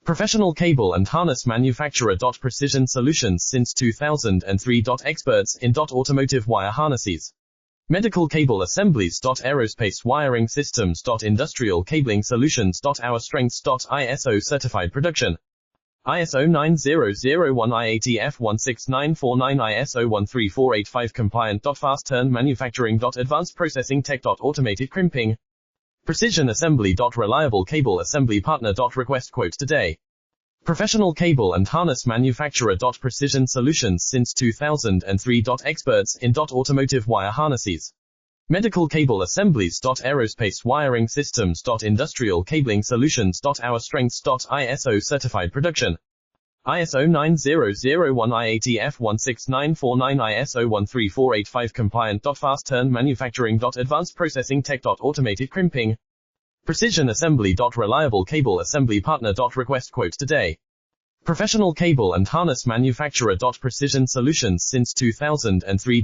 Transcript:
Professional cable and harness manufacturer. Precision solutions since 2003. Experts in automotive wire harnesses, medical cable assemblies. Aerospace wiring systems. Industrial cabling solutions. Our strengths. ISO certified production. ISO 9001 IATF 16949 ISO 13485 compliant. Fast turn manufacturing. Advanced processing tech. Automated crimping. Precision assembly. Reliable cable assembly partner. Request quotes today. Professional cable and harness manufacturer. Precision solutions since 2003. Experts in automotive wire harnesses, medical cable assemblies. Aerospace wiring systems. Industrial cabling solutions. Our strengths. ISO certified production. ISO 9001 IATF 16949 ISO 13485 compliant. Fast turn manufacturing. Advanced processing tech. Automated crimping. Precision assembly. Reliable cable assembly partner. Request quotes today. Professional cable and harness manufacturer. Precision solutions since 2003.